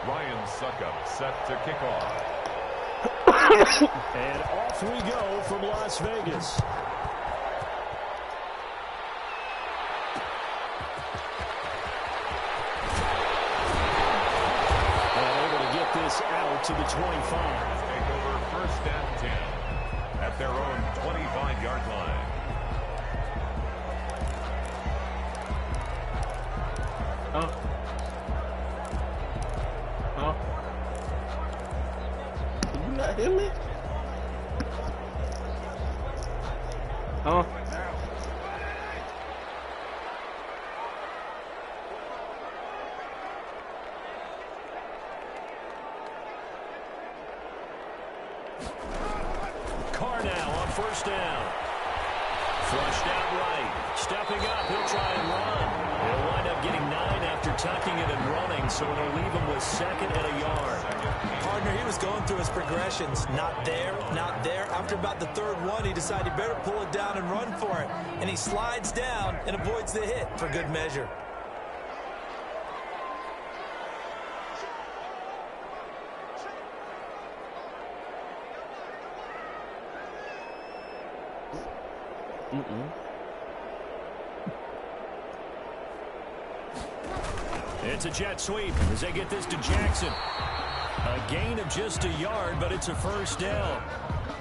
Ryan Suckup set to kick off. And off we go from Las Vegas. And able to get this out to the 25. Take over first and 10 at their own 25-yard line. Did you not hear me? Carr now on first down. Flushed out right. Stepping up, he'll try and run. He'll wind up getting 9 after tucking it and running, so it'll leave him with 2nd and a yard. Partner, he was going through his progressions. Not there, not there. After about the 3rd one, he decided he better pull it down and run for it. And he slides down and avoids the hit for good measure. It's a jet sweep as they get this to Jackson. A gain of just a yard, but it's a first down.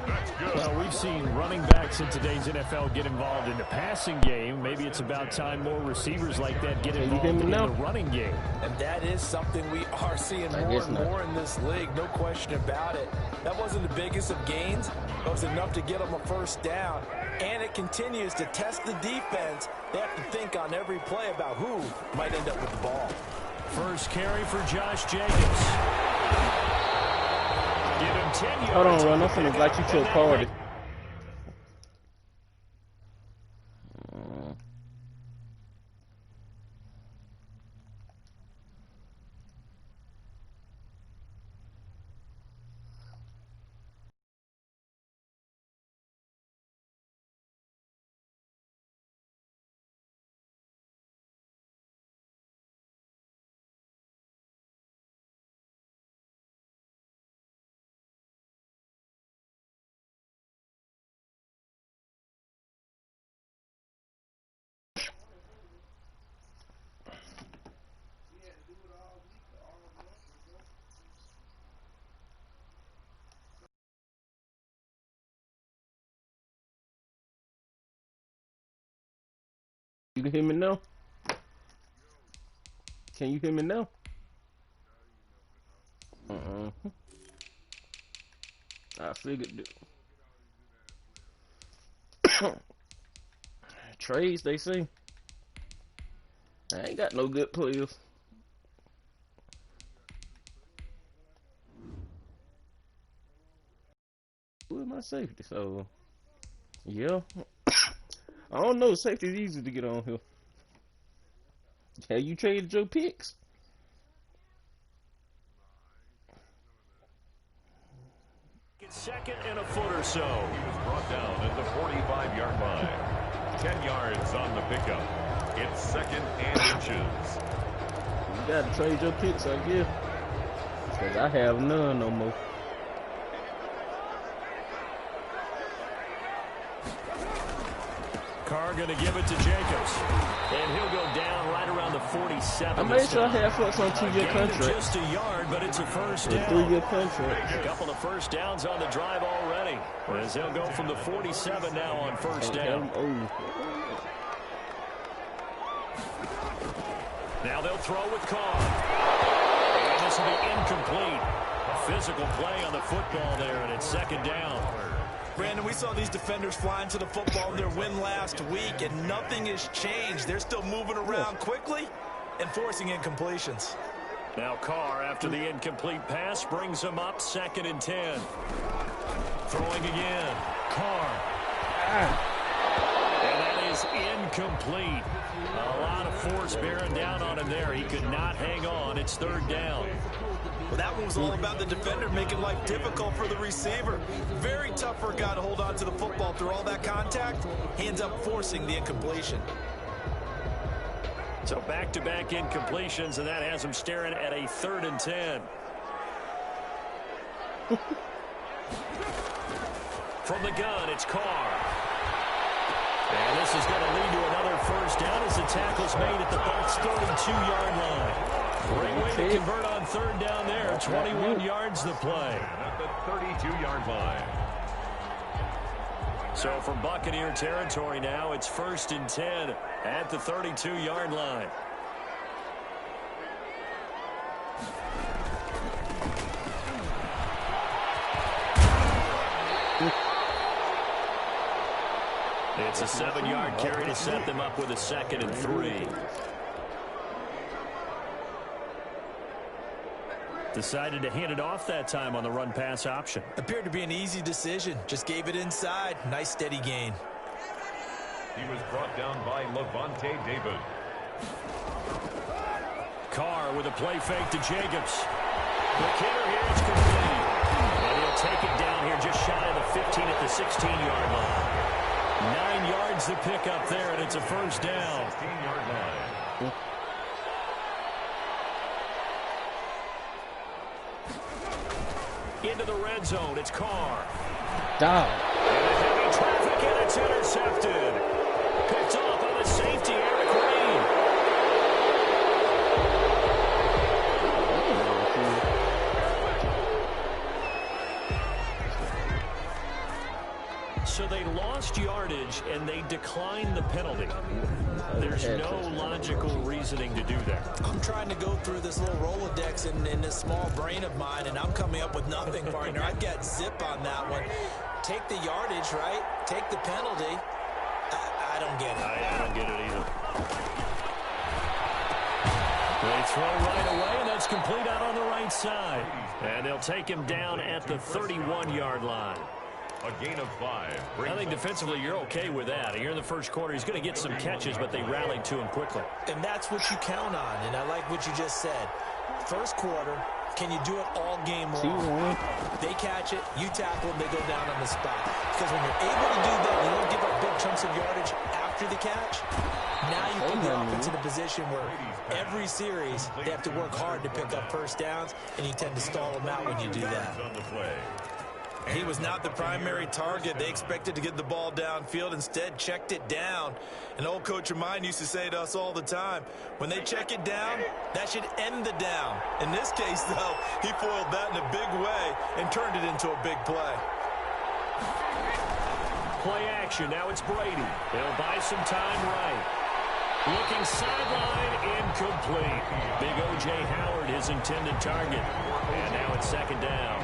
That's good. Well, we've seen running backs in today's NFL get involved in the passing game. Maybe it's about time more receivers like that get involved in the running game. And that is something we are seeing more and more in this league, no question about it. That wasn't the biggest of gains, but it was enough to get them a first down. And it continues to test the defense. They have to think on every play about who might end up with the ball. First carry for Josh Jacobs. Give him 10 yards. Hold on, Ron. I'm finna invite you to a party. You can hear me now? Can you hear me now? I figured trades, they say. I ain't got no good players. Who is my safety? So, yeah. I don't know. Safety's easy to get on here. Have you traded your picks? It's 2nd and a foot or so. He was brought down at the 45-yard line. 10 yards on the pickup. It's 2nd and inches. You gotta trade your picks, I guess. Because I have none no more. Carr going to give it to Jacobs. And he'll go down right around the 47. I made sure I had folks on 2-year contract. Just a yard, but it's a first down. 3-year contract. A couple of first downs on the drive already. As they'll go from the 47 now on first down. Now they'll throw with Carr. And this will be incomplete. A physical play on the football there, and it's 2nd down. Brandon, we saw these defenders flying to the football in their win last week, and nothing has changed. They're still moving around quickly and forcing incompletions. Now Carr, after the incomplete pass, brings him up 2nd and 10. Throwing again. Carr. And that is incomplete. A lot of force bearing down on him there. He could not hang on. It's 3rd down. Well, that one was all about the defender making life difficult for the receiver. Very tough for a guy to hold on to the football through all that contact. He ends up forcing the incompletion. So back-to-back incompletions, and that has him staring at a 3rd and 10. From the gun, it's Carr. And this is going to lead to another first down as the tackle's made at the Bucs' 32-yard line. Great way to convert on 3rd down there. 21 yards the play. At the 32-yard line. So from Buccaneer territory now, it's 1st and 10 at the 32-yard line. It's a 7-yard carry to set them up with a 2nd and 3. Decided to hand it off that time on the run-pass option. Appeared to be an easy decision. Just gave it inside. Nice steady gain. He was brought down by Levante David. Carr with a play fake to Jacobs. The kicker here is complete. And he'll take it down here just shy of the 15 at the 16-yard line. 9 yards to pick up there, and it's a first down. 16-yard line. Into the red zone, it's Carr. Down. And a heavy traffic, and it's intercepted. Picked off on the safety, Eric Reed. So they lost yardage, and they declined the penalty. There's no logical reasoning to do that. I'm trying to go through this little Rolodex in this small brain of mine, and I'm coming up with nothing, partner. I've got zip on that one. Take the yardage, right? Take the penalty. I don't get it. I don't get it either. They throw right away, and that's complete out on the right side. And they'll take him down at the 31-yard line. A gain of 5. I think defensively you're okay with that. Here in the first quarter, he's going to get some catches, but they rallied to him quickly. And that's what you count on, and I like what you just said. First quarter, can you do it all game long? They catch it, you tackle them, they go down on the spot. Because when you're able to do that, you don't give up big chunks of yardage after the catch. Now you put the offense in a position where every series they have to work hard to pick up first downs, and you tend to stall them out when you do that. He was not the primary target. They expected to get the ball downfield. Instead, checked it down. An old coach of mine used to say to us all the time, when they check it down, that should end the down. In this case, though, he foiled that in a big way and turned it into a big play. Play action. Now it's Brady. They'll buy some time right. Looking sideline, incomplete. Big O.J. Howard, his intended target. And now it's 2nd down.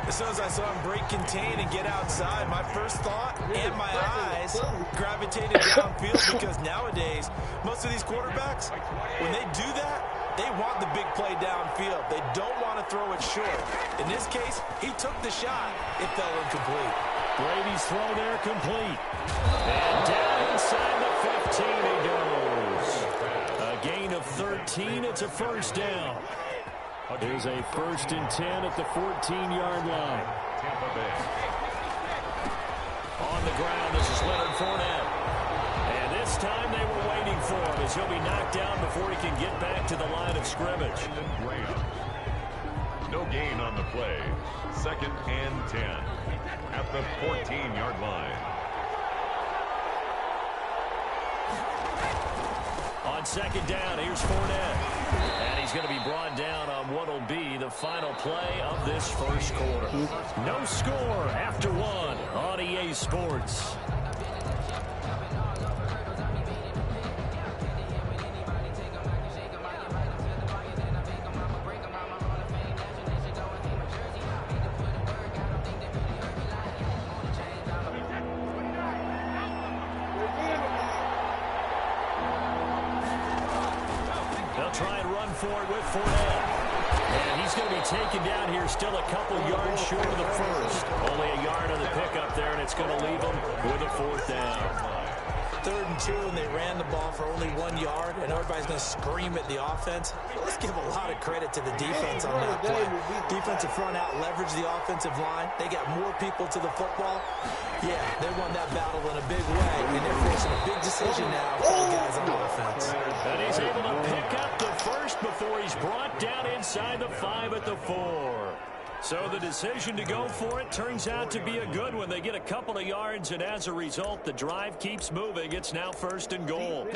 As soon as I saw him break contain and get outside, my first thought and my eyes gravitated downfield, because nowadays, most of these quarterbacks, when they do that, they want the big play downfield. They don't want to throw it short. In this case, he took the shot. It fell incomplete. Brady's throw there complete. And down inside the 15 he goes. A gain of 13. It's a first down. There's a 1st and 10 at the 14-yard line. On the ground, this is Leonard Fournette. And this time they were waiting for him, as he'll be knocked down before he can get back to the line of scrimmage. No gain on the play. 2nd and 10 at the 14-yard line. On 2nd down, here's Fournette. And he's going to be brought down on what will be the final play of this first quarter. No score after 1 on EA Sports. Forward with Fournette. And he's going to be taken down here, still a couple yards short of the first. Only a yard on the pickup there, and it's going to leave him with a 4th down. 3rd and 2 and they ran the ball for only 1 yard, and everybody's going to scream at the offense. Let's give a lot of credit to the defense on that play. Defensive front out leveraged the offensive line. They got more people to the football. Yeah, they won that battle in a big way, and they're facing a big decision now for the guys on offense. And he's able to pick up the first before he's brought down inside the 5 at the 4. So the decision to go for it turns out to be a good one. They get a couple of yards, and as a result, the drive keeps moving. It's now 1st and goal.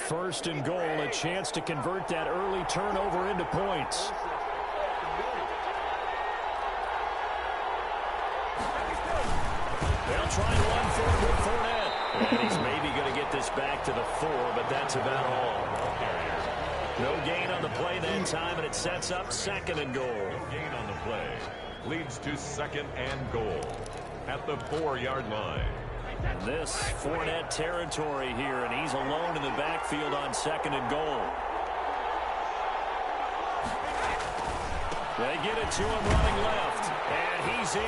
1st and goal, a chance to convert that early turnover into points. They'll try and run for it with Fournette. And he's maybe going to get this back to the 4, but that's about all. No gain on the play that time, and it sets up 2nd and goal. No gain on the play. Leads to 2nd and goal at the 4-yard line. And this Fournette territory here, and he's alone in the backfield on 2nd and goal. They get it to him running left, and he's in.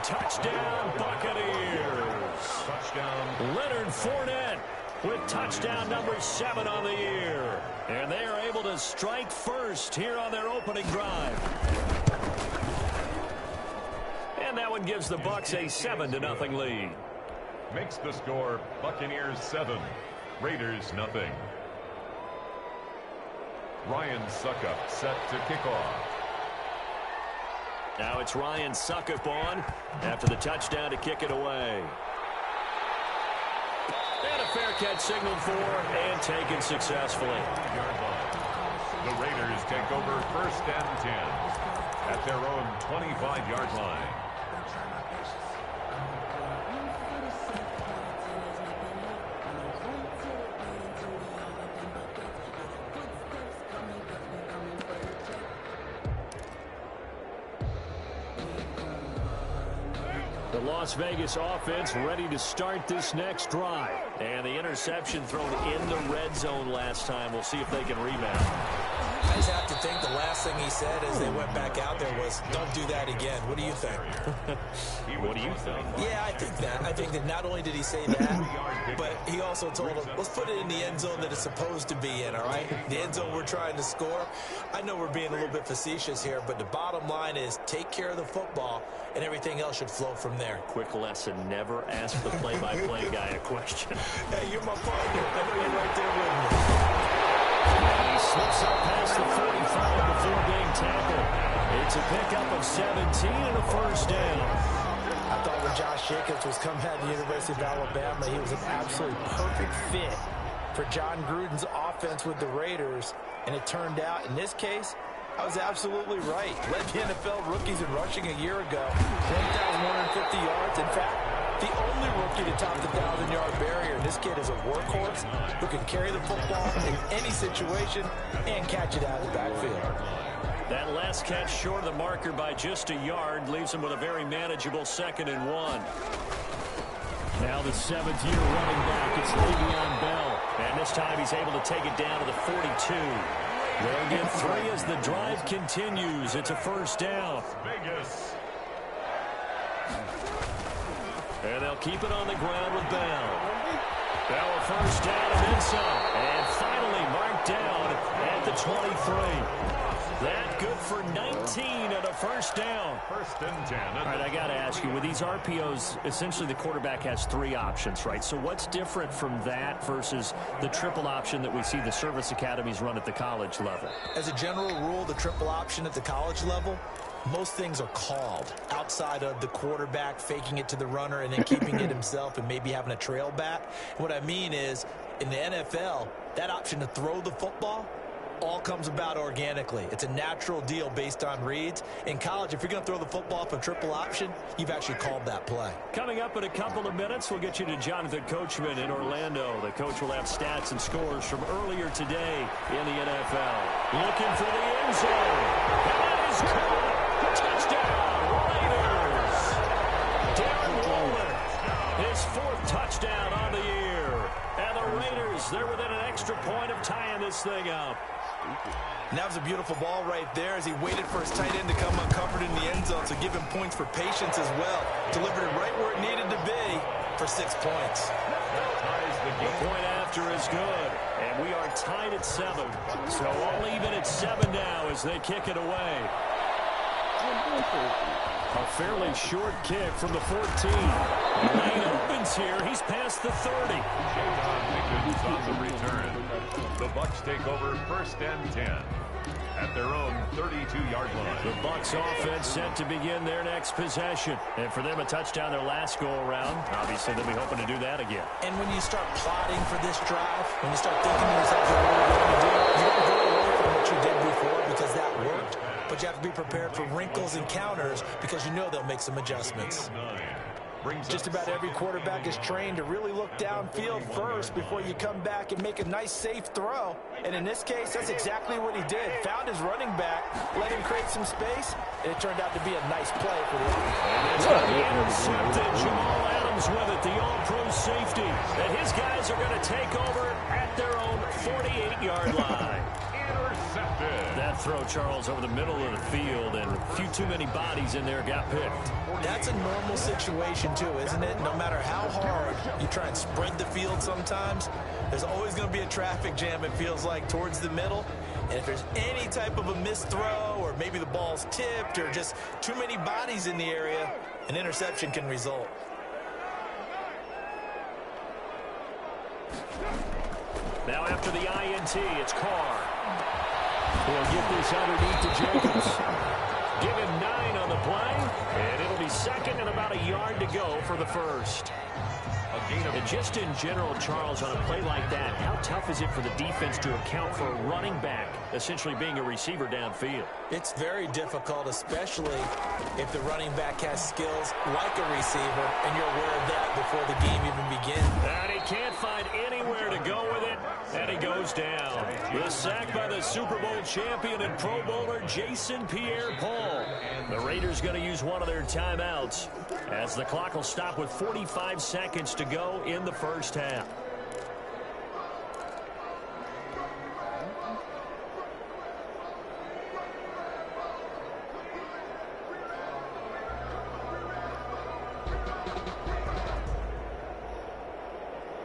Touchdown, Buccaneers. Touchdown. Leonard Fournette with touchdown number 7 on the year. And they are able to strike first here on their opening drive. And that one gives the Bucs a 7-0 lead. Makes the score Buccaneers 7, Raiders 0. Ryan Suckup set to kick off. Now it's Ryan Suckup on after the touchdown to kick it away. And a fair catch signaled for and taken successfully. The Raiders take over 1st and 10 at their own 25-yard line. The Las Vegas offense ready to start this next drive. And the interception thrown in the red zone last time. We'll see if they can rebound. I just have to think the last thing he said as they went back out there was, don't do that again. What do you think? What do you think? Yeah, I think that. I think that not only did he say that, but he also told them, let's put it in the end zone that it's supposed to be in, all right? The end zone we're trying to score. I know we're being a little bit facetious here, but the bottom line is take care of the football, and everything else should flow from there. Quick lesson, never ask the play-by-play guy a question. Hey, you're my partner. I know you're right there with me. And he slips up past the 45 before being tackled. It's a pickup of 17 and a 1st down. I thought when Josh Jacobs was coming out of the University of Alabama, he was an absolutely perfect fit for John Gruden's offense with the Raiders. And it turned out, in this case, I was absolutely right. Led the NFL rookies in rushing a year ago. 1,150 yards. In fact, the only rookie to top the 1,000-yard barrier. This kid is a workhorse who can carry the football in any situation and catch it out of the backfield. That last catch short of the marker by just a yard leaves him with a very manageable 2nd and 1. Now the 7th-year running back, it's Le'Veon Bell. And this time he's able to take it down to the 42. They'll get 3 as the drive continues. It's a 1st down. Vegas. And they'll keep it on the ground with Bell. Bell a 1st down and then some. And finally marked down at the 23. That good for 19 and a 1st down. 1st and 10. All right, I got to ask you, with these RPOs, essentially the quarterback has 3 options, right? So what's different from that versus the triple option that we see the service academies run at the college level? As a general rule, the triple option at the college level, most things are called outside of the quarterback faking it to the runner and then keeping it himself and maybe having a trail back. What I mean is, in the NFL, that option to throw the football all comes about organically. It's a natural deal based on reads. In college, if you're going to throw the football for triple option, you've actually called that play. Coming up in a couple of minutes, we'll get you to Jonathan Coachman in Orlando. The coach will have stats and scores from earlier today in the NFL. Looking for the end zone. And that is caught. Touchdown, Raiders. Darren Waller, his 4th touchdown on the year. And the Raiders, they're within an extra point of tying this thing up. And that was a beautiful ball right there as he waited for his tight end to come uncovered in the end zone, so give him points for patience as well. Delivered it right where it needed to be, for 6 points. That ties the game. The point after is good, and we are tied at 7. So all even at 7 now as they kick it away. A fairly short kick from the 14. Lane opens here. He's past the 30. Pickens on the return. The Bucs take over 1st and 10 at their own 32-yard line. The Bucs offense set to begin their next possession. And for them, a touchdown their last go-around. Obviously, they'll be hoping to do that again. And when you start plotting for this drive, when you start thinking to yourself, what are you going to do? You don't go away from what you did before because that worked. But you have to be prepared for wrinkles and counters because you know they'll make some adjustments. Just about every quarterback is trained to really look downfield first before you come back and make a nice, safe throw. And in this case, that's exactly what he did. Found his running back, let him create some space, and it turned out to be a nice play for the offense. Intercepted. Jamal Adams with it, the all-pro safety. And his guys are going to take over at their own 48-yard line. That throw, Charles, over the middle of the field, and a few too many bodies in there got picked. That's a normal situation, too, isn't it? No matter how hard you try and spread the field sometimes, there's always going to be a traffic jam, it feels like, towards the middle. And if there's any type of a missed throw, or maybe the ball's tipped, or just too many bodies in the area, an interception can result. Now after the INT, it's Carr. He'll get this underneath to Jacobs. Give him 9 on the play, and it'll be second and about a yard to go for the first. And just in general, Charles, on a play like that, how tough is it for the defense to account for a running back essentially being a receiver downfield? It's very difficult, especially if the running back has skills like a receiver, and you're aware of that before the game even begins. And he can't find anywhere to go with it, and he goes down. The sack by the Super Bowl champion and Pro Bowler Jason Pierre-Paul. The Raiders going to use one of their timeouts as the clock will stop with 45 seconds to go in the first half.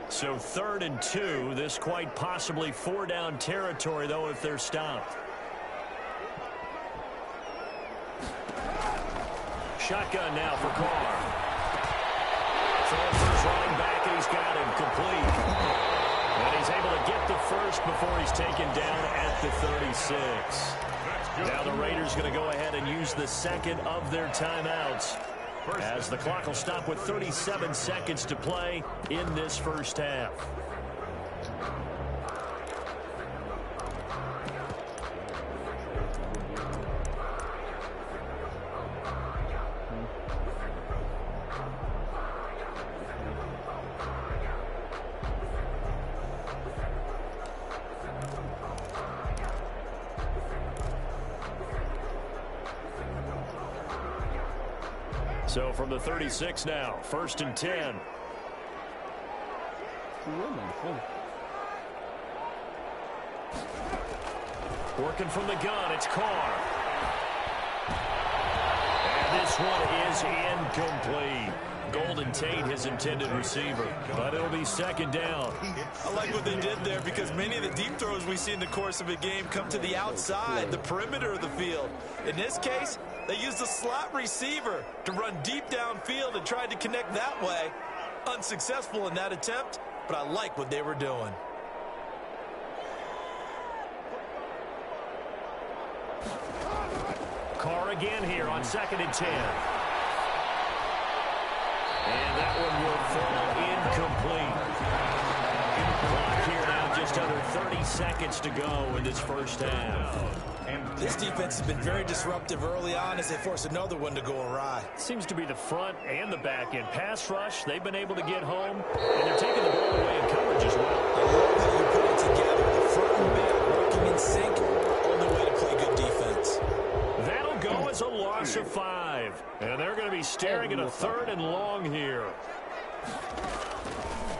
So 3rd and 2, this quite possibly 4-down territory, though, if they're stopped. Shotgun now for Carr. Throwing for his running back, and he's got him complete. And he's able to get the first before he's taken down at the 36. Now the Raiders going to go ahead and use the second of their timeouts as the clock will stop with 37 seconds to play in this first half. So from the 36 now, 1st and 10. Working from the gun, it's Carr. And this one is incomplete. Golden Tate, his intended receiver, but it'll be 2nd down. I like what they did there because many of the deep throws we see in the course of a game come to the outside, the perimeter of the field. In this case, they used a slot receiver to run deep downfield and tried to connect that way. Unsuccessful in that attempt, but I like what they were doing. Carr again here on 2nd and 10. And that one will fall incomplete. Clock here now, just under 30 seconds to go in this first half. This defense has been very disruptive early on as they force another one to go awry. Seems to be the front and the back end. Pass rush, they've been able to get home, and they're taking the ball away in coverage as well. I love how you put it together. The front and back working in sync, only way to play good defense. That'll go as a loss of 5. And they're going to be staring at a 3rd and long here.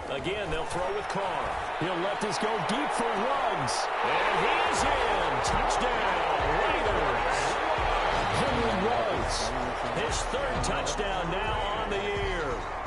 Again, they'll throw with Carr. He'll let this go deep for Ruggs. And he is in. Touchdown, Raiders. Henry Ruggs. His 3rd touchdown now on the year.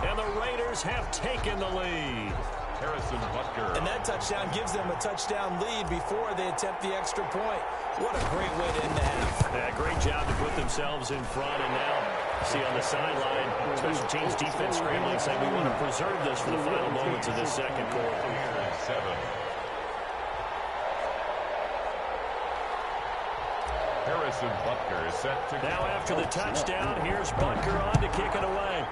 And the Raiders have taken the lead. Harrison Butker. And that touchdown gives them a touchdown lead before they attempt the extra point. What a great way to end the half. Yeah, great job to put themselves in front. And now, see on the sideline, special teams defense scrambling, saying we want to preserve this for the final moments of this second quarter. 7. Harrison Butker is set to now after the touchdown, here's Butker on to kick it away.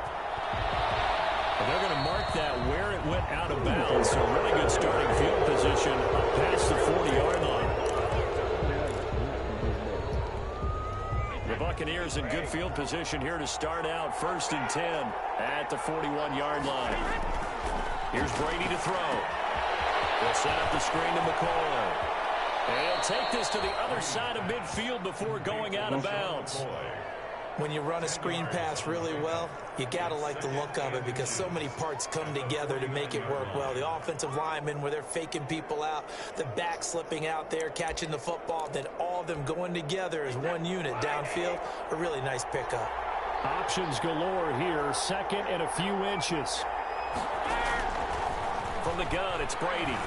And they're going to mark that where it went out of bounds. So really good starting field position up past the 40-yard line. The Buccaneers in good field position here to start out 1st and 10 at the 41-yard line. Here's Brady to throw. They'll set up the screen to McCoy. And he'll take this to the other side of midfield before going out of bounds. When you run a screen pass really well, you got to like the look of it because so many parts come together to make it work well. The offensive linemen, where they're faking people out, the back slipping out there, catching the football, then all of them going together as one unit downfield. A really nice pickup. Options galore here, second and a few inches. From the gun, it's Brady.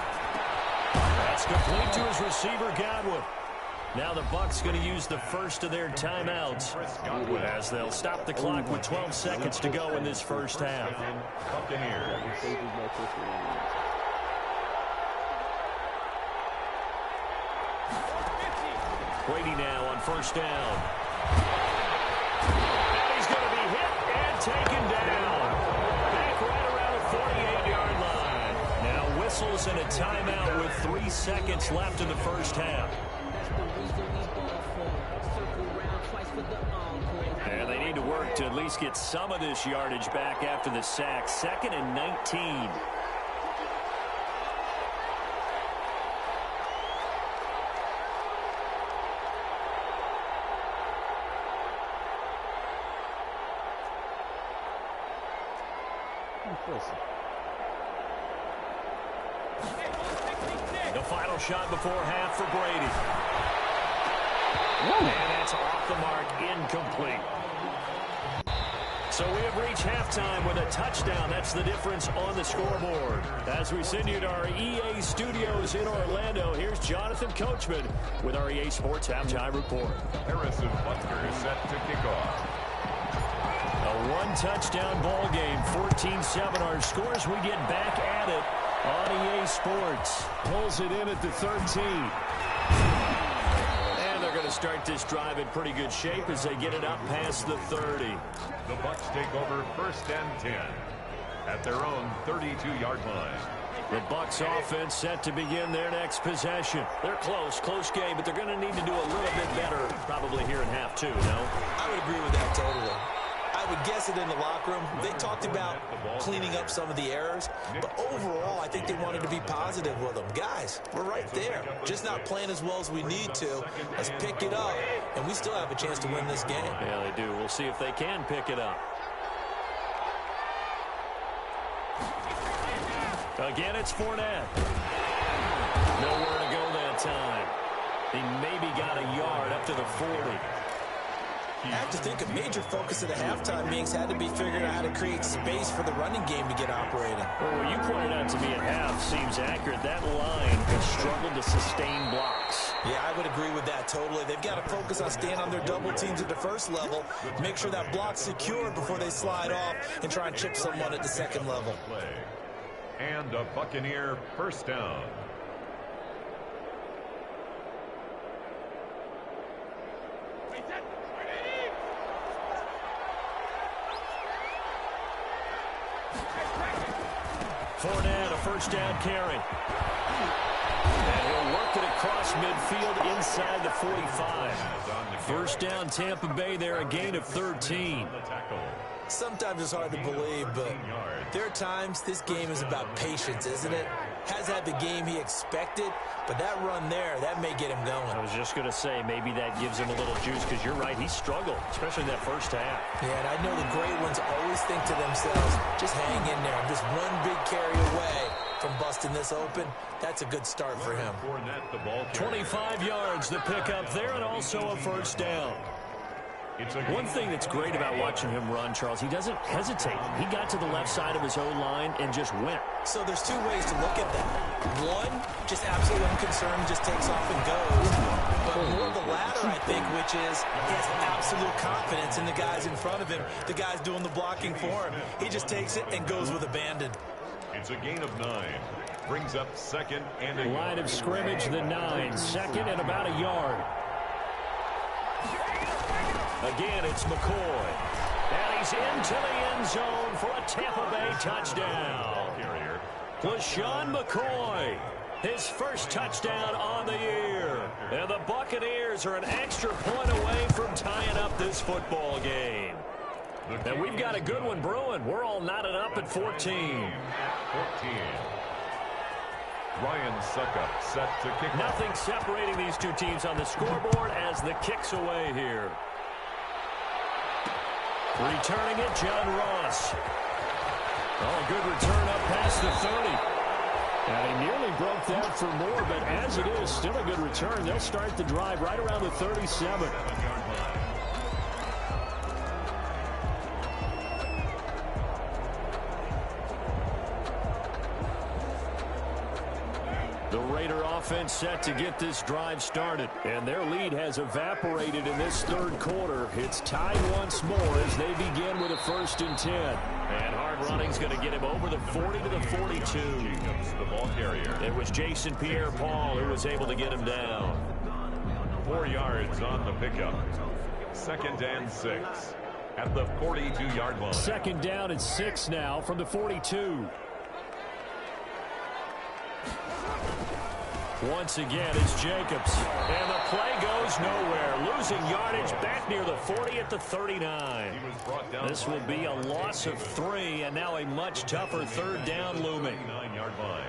That's complete to his receiver, Godwin. Now the Bucs going to use the first of their timeouts as they'll stop the clock with 12 seconds to go in this first half. Brady now on first down. And he's going to be hit and taken down. Back right around the 48-yard line. Now whistles and a timeout with 3 seconds left in the first half. And they need to work to at least get some of this yardage back after the sack. 2nd and 19. The final shot before half for Brady. And that's off the mark, incomplete. So we have reached halftime with a touchdown. That's the difference on the scoreboard. As we send you to our EA studios in Orlando, here's Jonathan Coachman with our EA Sports Halftime Report. Harrison Butker is set to kick off. A one-touchdown ball game, 14-7 our scores. We get back at it on EA Sports. Pulls it in at the 13. And they're going to start this drive in pretty good shape as they get it up past the 30. The Bucs take over 1st and 10 at their own 32-yard line. The Bucs offense set to begin their next possession. They're close game, but they're going to need to do a little bit better probably here in half 2, no? I would agree with that totally. I would guess it in the locker room. They talked about cleaning up some of the errors, but overall, I think they wanted to be positive with them. Guys, we're right there. Just not playing as well as we need to. Let's pick it up, and we still have a chance to win this game. Yeah, they do. We'll see if they can pick it up. Again, it's Fournette. Nowhere to go that time. He maybe got a yard up to the 40. I have to think a major focus of the halftime meetings had to be figuring out how to create space for the running game to get operating. Well, what you pointed out to me at half seems accurate. That line has struggled to sustain blocks. Yeah, I would agree with that totally. They've got to focus on staying on their double teams at the first level, make sure that block's secure before they slide off, and try and chip someone at the second level. And a Buccaneer first down. Fournette, a first down carry. And he'll work it across midfield inside the 45. First down, Tampa Bay there, a gain of 13. Sometimes it's hard to believe, but there are times this game is about patience, isn't it? Has had the game he expected, but that run there, that may get him going. I was just going to say, maybe that gives him a little juice, because you're right, he struggled, especially in that first half. Yeah, and I know the great ones always think to themselves, just hang in there. I'm just one big carry away from busting this open. That's a good start for him. 25 yards, the pickup there, and also a first down. One thing that's great about watching him run, Charles, he doesn't hesitate. He got to the left side of his own line and just went. So there's two ways to look at that. One, just absolutely unconcerned, just takes off and goes. But more the latter, I think, which is he has absolute confidence in the guys in front of him, the guys doing the blocking for him. He just takes it and goes with abandon. It's a gain of 9. Brings up second and a line of scrimmage, the 9. Second and about a yard. Again, it's McCoy. And he's into the end zone for a Tampa Bay touchdown. LaShawn McCoy, his first touchdown on the year. And the Buccaneers are an extra point away from tying up this football game. And we've got a good one brewing. We're all knotted up at 14. 14. Ryan Suckup set to kick. Nothing separating these two teams on the scoreboard as the kick's away here. Returning it, John Ross. Oh, a good return up past the 30. And he nearly broke that for more, but as it is, still a good return. They'll start the drive right around the 37. The Raider offense set to get this drive started, and their lead has evaporated in this third quarter. It's tied once more as they begin with a 1st and 10. And hard running's going to get him over the 40 to the 42. Jacobs, the ball carrier. It was Jason Pierre-Paul who was able to get him down. 4 yards on the pickup. 2nd and 6 at the 42-yard line. 2nd down and 6 now from the 42. Once again, it's Jacobs. And the play goes nowhere. Losing yardage back near the 40 at the 39. This will be a loss of 3, and now a much tougher 3rd down looming. 9-yard line.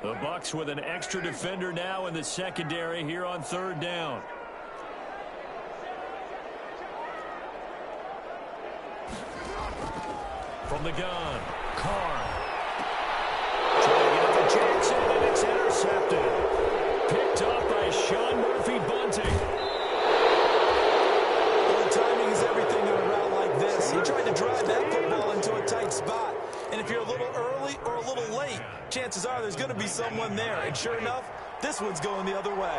The Bucs with an extra defender now in the secondary here on 3rd down. From the gun, Carr. Trying to get it to Jackson, and it's intercepted. Picked up by Sean Murphy-Bunting. Well, the timing is everything on a route like this. He tried to drive that football into a tight spot. And if you're a little early or a little late, chances are there's going to be someone there. And sure enough, this one's going the other way.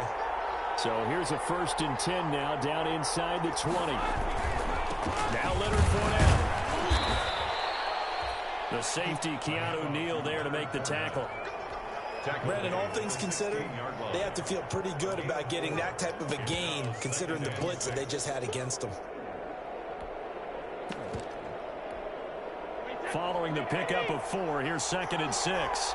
So here's a 1st and 10 now, down inside the 20. Now Leonard Fournette. The safety, Keanu Neal, there to make the tackle. Brandon, all things considered, they have to feel pretty good about getting that type of a gain, considering the blitz that they just had against them. Following the pickup of 4, here's 2nd and 6.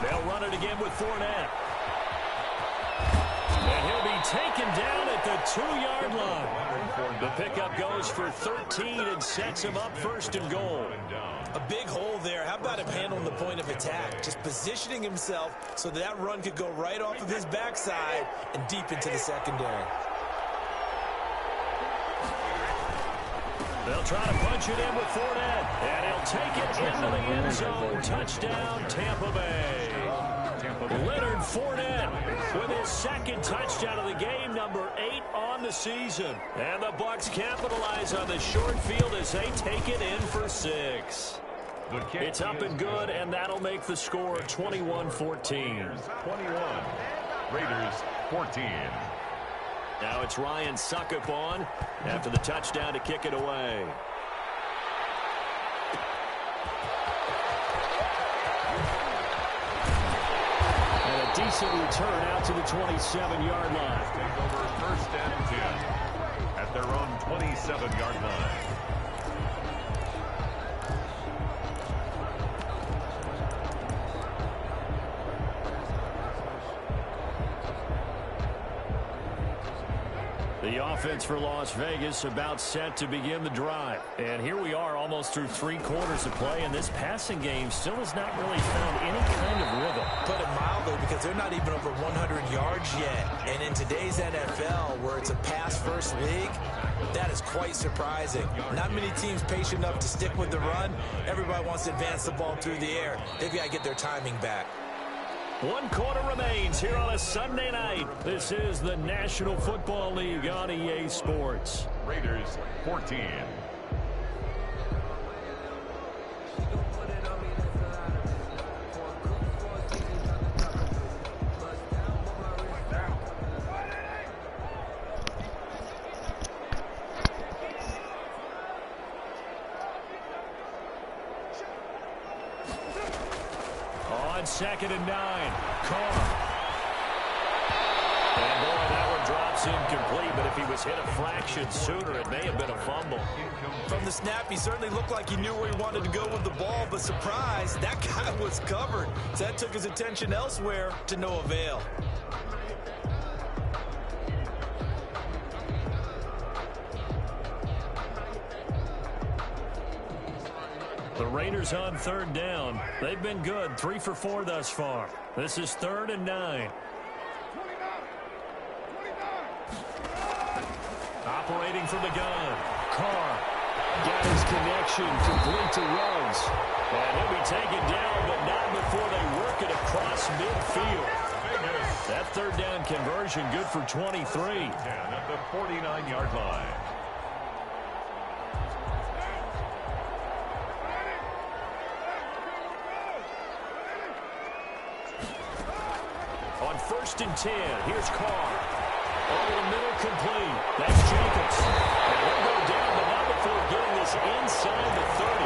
They'll run it again with Fournette. And he'll be taken down at the 2-yard line. The pickup goes for 13 and sets him up 1st and goal. A big hole there. How about him handling the point of attack? Just positioning himself so that run could go right off of his backside and deep into the secondary. They'll try to punch it in with Fournette. And he'll take it into the end zone. Touchdown, Tampa Bay. Leonard Fournette with his 2nd touchdown of the game, number 8 on the season. And the Bucs capitalize on the short field as they take it in for 6. It's up and good, and that'll make the score 21-14. 21. Raiders 14. Now it's Ryan Suckup on after the touchdown to kick it away. Decent return out to the 27-yard line. Take over 1st and 10 at their own 27-yard line. The offense for Las Vegas about set to begin the drive. And here we are almost through 3 quarters of play, and this passing game still has not really found any kind of rhythm. Put it mildly, because yards. They're not even over 100 yards yet. And in today's NFL, where it's a pass-first league, that is quite surprising. Not many teams patient enough to stick with the run. Everybody wants to advance the ball through the air. They've got to get their timing back. 1 quarter remains here on a Sunday night. This is the National Football League on EA Sports. Raiders 14. On 2nd and 9, Carr. And boy, that one drops incomplete, but if he was hit a fraction sooner, it may have been a fumble. From the snap, he certainly looked like he knew where he wanted to go with the ball, but surprise, that guy was covered. So that took his attention elsewhere to no avail. The Raiders on 3rd down. They've been good, 3 for 4 thus far. This is 3rd and 9. Operating from the gun. Carr got his connection, complete to Ruggs. And he'll be taken down, but not before they work it across midfield. That 3rd down conversion good for 23. At the 49-yard line. On 1st and 10, here's Carr. Over the middle, complete. That's Jacobs. And he'll go down, but not before getting this inside the 30.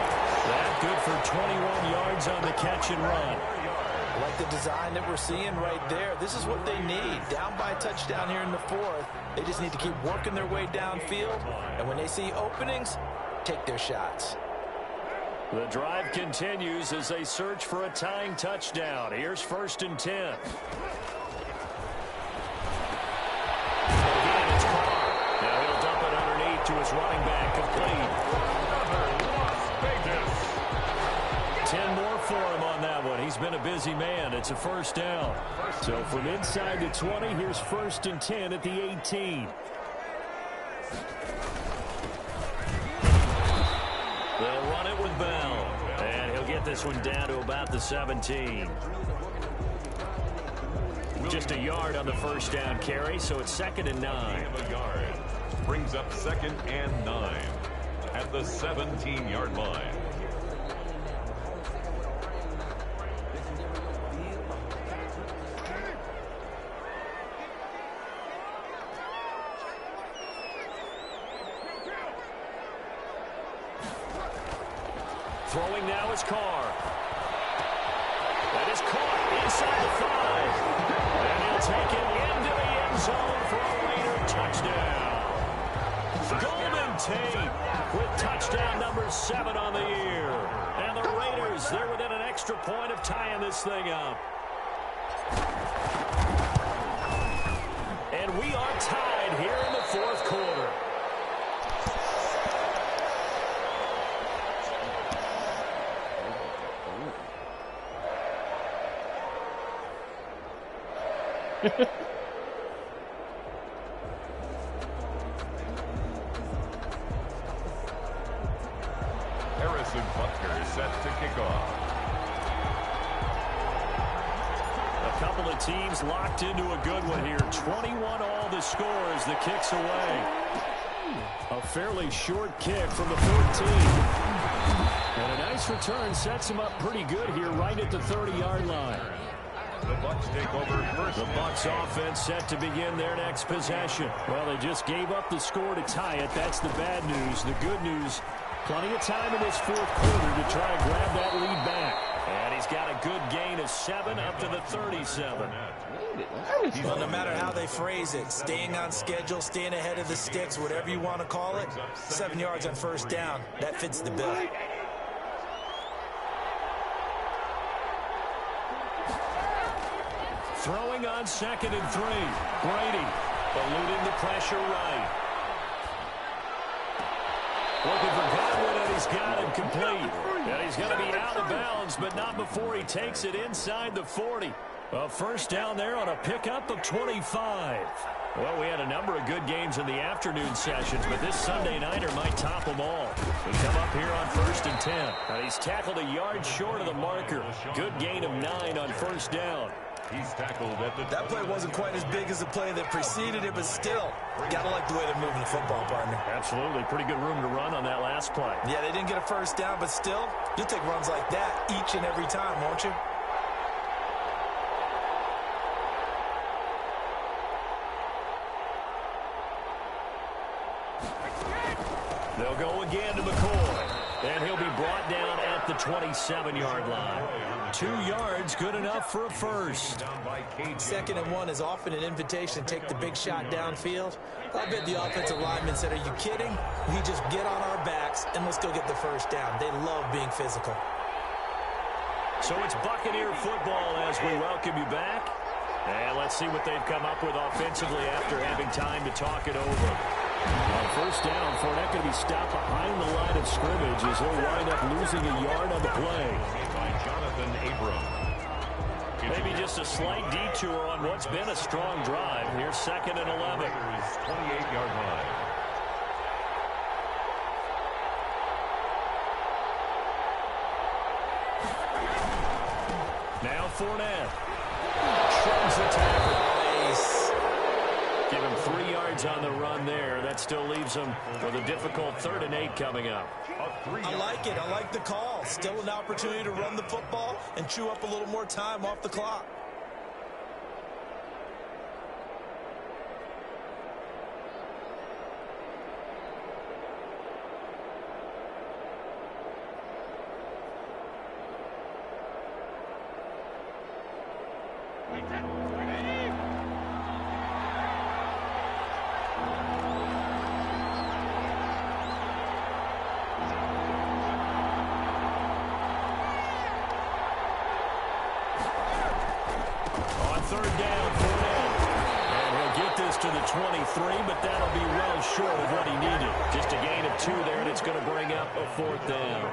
That good for 21 yards on the catch and run. I like the design that we're seeing right there. This is what they need. Down by a touchdown here in the 4th. They just need to keep working their way downfield. And when they see openings, take their shots. The drive continues as they search for a tying touchdown. Here's 1st and 10. Again, it's Carr. Now he'll dump it underneath to his running back, complete. 10 more for him on that one. He's been a busy man. It's a 1st down. So from inside the 20, here's 1st and 10 at the 18. They'll run it with Bell. And he'll get this one down to about the 17. Just a yard on the 1st down carry, so it's 2nd and 9. A yard. Brings up 2nd and 9 at the 17-yard line. Throwing now is Carr. That is caught inside the 5. And he'll take it into the end zone for a Raider touchdown. Golden Tate with touchdown number 7 on the year. And the Raiders, they're within an extra point of tying this thing up. And we are tied here in the 4th quarter. Harrison Butker set to kick off. A couple of teams locked into a good one here. 21 all the score as the kick's away. A fairly short kick from the 14. And a nice return sets him up pretty good here right at the 30-yard line. The Bucs take over first. The Bucs offense set to begin their next possession. Well, they just gave up the score to tie it. That's the bad news. The good news, plenty of time in this 4th quarter to try to grab that lead back. And he's got a good gain of 7 up to the 37. Well, no matter how they phrase it, staying on schedule, staying ahead of the sticks, whatever you want to call it, 7 yards on 1st down, that fits the bill. Throwing on 2nd and 3. Brady eluding the pressure right. Looking for Godwin, and he's got him complete. And he's going to be out of bounds, but not before he takes it inside the 40. A first down there on a pickup of 25. Well, we had a number of good games in the afternoon sessions, but this Sunday nighter might top them all. We come up here on 1st and 10. And he's tackled a yard short of the marker. Good gain of 9 on first down. He's tackled at the... That play wasn't quite as big as the play that preceded it, but still, gotta like the way they're moving the football, partner. Absolutely. Pretty good room to run on that last play. Yeah, they didn't get a first down, but still, you'll take runs like that each and every time, won't you? They'll go again to McCoy, and he'll be brought down at the 27-yard line. 2 yards, good enough for a first. 2nd and 1 is often an invitation to take the big shot downfield. I bet the offensive lineman said, are you kidding? We just get on our backs, and let's go get the first down. They love being physical. So it's Buccaneer football as we welcome you back. And let's see what they've come up with offensively after having time to talk it over. On first down, Fournette going to be stopped behind the line of scrimmage as he'll wind up losing a yard on the play. By Jonathan Abram. Maybe just a slight detour on what's been a strong drive. Here's 2nd and 11. 28-yard line. Now Fournette. Shrugs the tackle. Nice. Give him 3 yards on the run there. That still leaves him with a difficult 3rd and 8 coming up. I like it. I like the call. Still an opportunity to run the football and chew up a little more time off the clock. To the 23, but that'll be well short of what he needed. Just a gain of 2 there, and it's going to bring up a 4th down.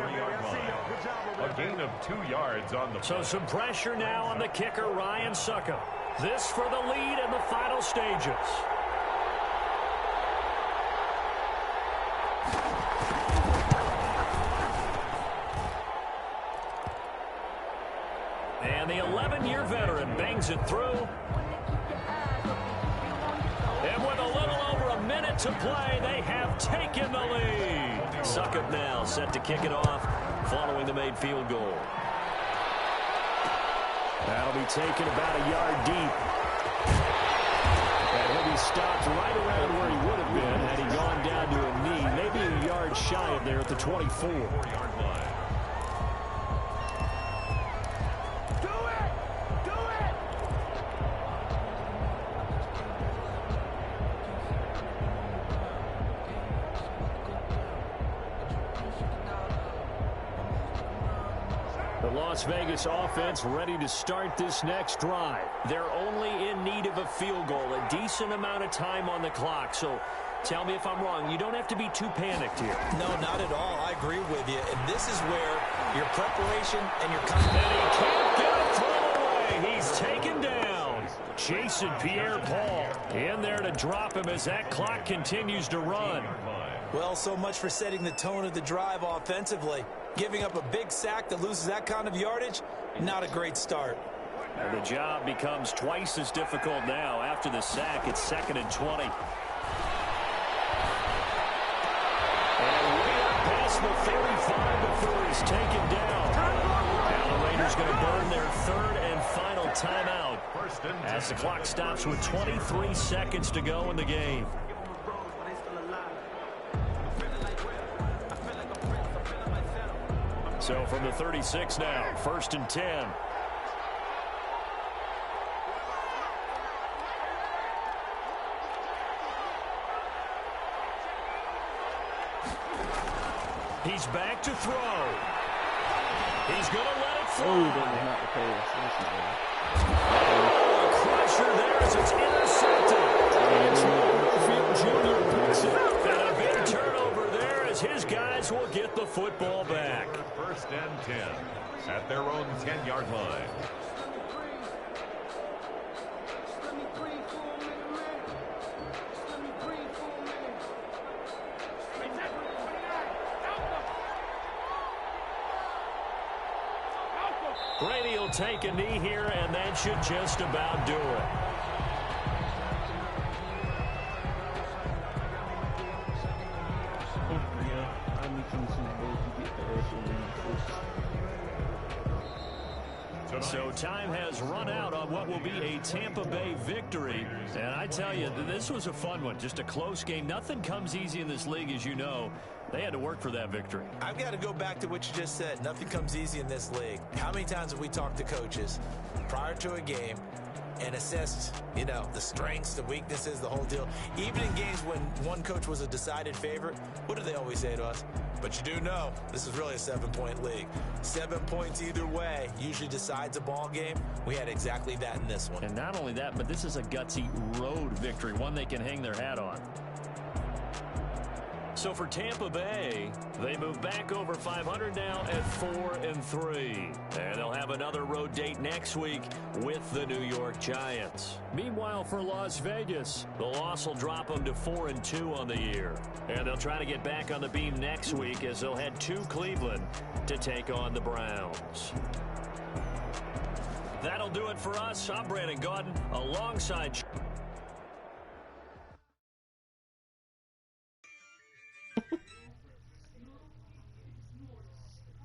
A gain of 2 yards on the play. So some pressure now on the kicker, Ryan Suckup. This for the lead in the final stages. And the 11-year veteran bangs it through. And with a little over a minute to play, they have taken the lead. Suckup now set to kick it off following the made field goal. That'll be taken about a yard deep. And he'll be stopped right around where he would have been had he gone down to a knee, maybe a yard shy of there at the 24-yard line. Las Vegas offense ready to start this next drive. They're only in need of a field goal, a decent amount of time on the clock. So tell me if I'm wrong. You don't have to be too panicked here. No, not at all. I agree with you. And this is where your preparation and your confidence. And he can't get a throw away. He's taken down. Jason Pierre-Paul in there to drop him as that clock continues to run. Well, so much for setting the tone of the drive offensively. Giving up a big sack that loses that kind of yardage, not a great start. And the job becomes twice as difficult now. After the sack, it's 2nd and 20. And way up past the 35 before he's taken down. Now the Raiders going to burn their 3rd and final timeout as the clock stops with 23 seconds to go in the game. So from the 36 now, 1st and 10. He's back to throw. He's going to let it fly. Oh, that was not the pass. A crusher there as it's intercepted. It's Warfield Jr. picks it up. And a big turnover there as his guys will get the football back. 1st and 10 at their own 10-yard line. Brady will take a knee here, and that should just about do it. So time has run out on what will be a Tampa Bay victory. And I tell you, this was a fun one. Just a close game. Nothing comes easy in this league, as you know. They had to work for that victory. I've got to go back to what you just said. Nothing comes easy in this league. How many times have we talked to coaches prior to a game and assessed, you know, the strengths, the weaknesses, the whole deal? Even in games when one coach was a decided favorite, what do they always say to us? But you do know this is really a 7-point league. 7 points either way usually decides a ball game. We had exactly that in this one. And not only that, but this is a gutsy road victory, one they can hang their hat on. So for Tampa Bay, they move back over 500 now at 4-3. And they'll have another road date next week with the New York Giants. Meanwhile, for Las Vegas, the loss will drop them to 4-2 on the year. And they'll try to get back on the beam next week as they'll head to Cleveland to take on the Browns. That'll do it for us. I'm Brandon Gaudin alongside...